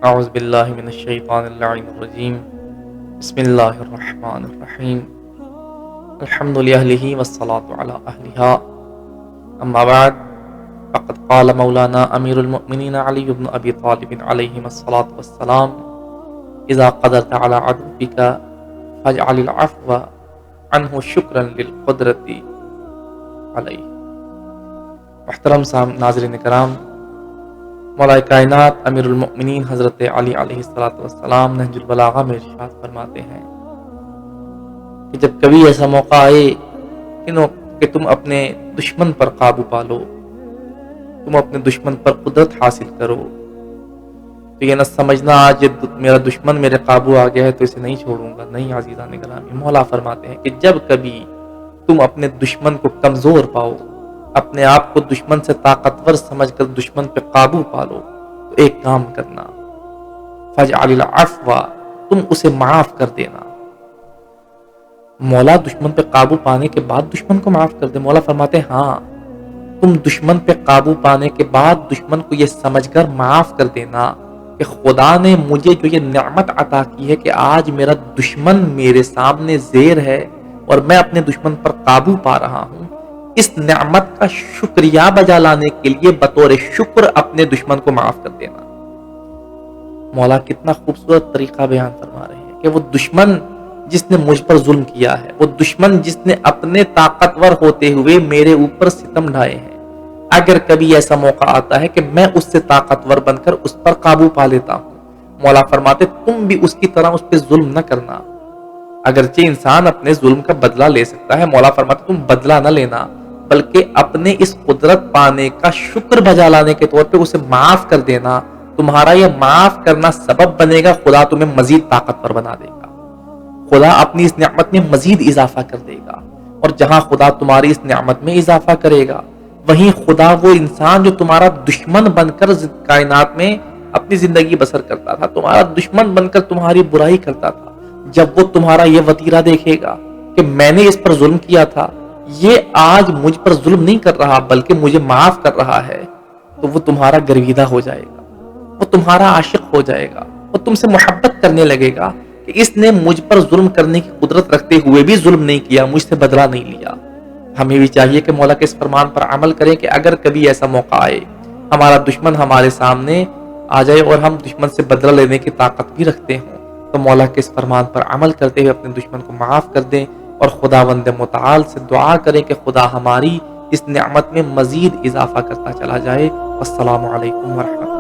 اعوذ باللہ من الشیطان اللعین الرجیم بسم اللہ الرحمن الرحیم الحمد للہ والصلاة علی اہلہا اما بعد فقد قال مولانا امیر المؤمنین علی بن ابی طالب علیہ الصلاة والسلام اذا قدرت على عدوك فاجعل العفو عنه شکرا للقدرت علیہ۔ محترم ناظرین کرام، مولا کائنات امیر المؤمنین حضرت علی علیہ السلام نہج البلاغہ میں ارشاد فرماتے ہیں کہ جب کبھی ایسا موقع آئے کہ تم اپنے دشمن پر قابو پالو، تم اپنے دشمن پر قدرت حاصل کرو، تو یہ نہ سمجھنا آج میرا دشمن میرے قابو آ گیا ہے تو اسے نہیں چھوڑوں گا، نہیں عزیزان گرامی۔ مولا فرماتے ہیں کہ جب کبھی تم اپنے دشمن کو کمزور پاؤ، اپنے آپ کو دشمن سے طاقتور سمجھ کر دشمن پہ قابو پالو، تو ایک کام کرنا، فاجعل العفو، تم اسے معاف کر دینا۔ مولا دشمن پہ قابو پانے کے بعد دشمن کو معاف کر دے۔ مولا فرماتے ہیں ہاں، تم دشمن پہ قابو پانے کے بعد دشمن کو یہ سمجھ کر معاف کر دینا کہ خدا نے مجھے جو یہ نعمت عطا کی ہے کہ آج میرا دشمن میرے سامنے زیر ہے اور میں اپنے دشمن پر قابو پا رہا ہوں، اس نعمت کا شکریہ بجا لانے کے لیے بطور شکر اپنے دشمن کو معاف کر دینا۔ مولا کتنا خوبصورت طریقہ بیان فرما رہے ہیں کہ وہ دشمن جس نے مجھ پر ظلم کیا ہے، وہ دشمن جس نے اپنے طاقتور ہوتے ہوئے میرے اوپر ستم ڈھائے ہیں، اگر کبھی ایسا موقع آتا ہے کہ میں اس سے طاقتور بن کر اس پر قابو پا لیتا ہوں، مولا فرماتے تم بھی اس کی طرح اس پہ ظلم نہ کرنا۔ اگرچہ انسان اپنے ظلم کا بدلہ لے سکتا ہے، مولا فرماتے تم بدلہ نہ لینا، بلکہ اپنے اس قدرت پانے کا شکر بجا لانے کے طور پہ اسے معاف کر دینا۔ تمہارا یہ معاف کرنا سبب بنے گا خدا تمہیں مزید طاقتور بنا دے گا، خدا اپنی اس نعمت میں مزید اضافہ کر دے گا، اور جہاں خدا تمہاری اس نعمت میں اضافہ کرے گا وہیں خدا وہ انسان جو تمہارا دشمن بن کر کائنات میں اپنی زندگی بسر کرتا تھا، تمہارا دشمن بن کر تمہاری برائی کرتا تھا، جب وہ تمہارا یہ وتیرہ دیکھے گا کہ میں نے اس پر ظلم کیا تھا، یہ آج مجھ پر ظلم نہیں کر رہا بلکہ مجھے معاف کر رہا ہے، تو وہ تمہارا گرویدہ ہو جائے گا، وہ تمہارا عاشق ہو جائے گا، وہ تم سے محبت کرنے لگے گا کہ اس نے مجھ پر ظلم کرنے کی قدرت رکھتے ہوئے بھی ظلم نہیں کیا، مجھ سے بدلہ نہیں لیا۔ ہمیں بھی چاہیے کہ مولا کے اس فرمان پر عمل کریں کہ اگر کبھی ایسا موقع آئے، ہمارا دشمن ہمارے سامنے آ جائے اور ہم دشمن سے بدلہ لینے کی طاقت بھی رکھتے ہوں، تو مولا کے اس فرمان پر عمل کرتے ہوئے اپنے دشمن کو معاف کر دیں اور خداوند متعال سے دعا کریں کہ خدا ہماری اس نعمت میں مزید اضافہ کرتا چلا جائے۔ السلام علیکم ورحمۃ اللہ۔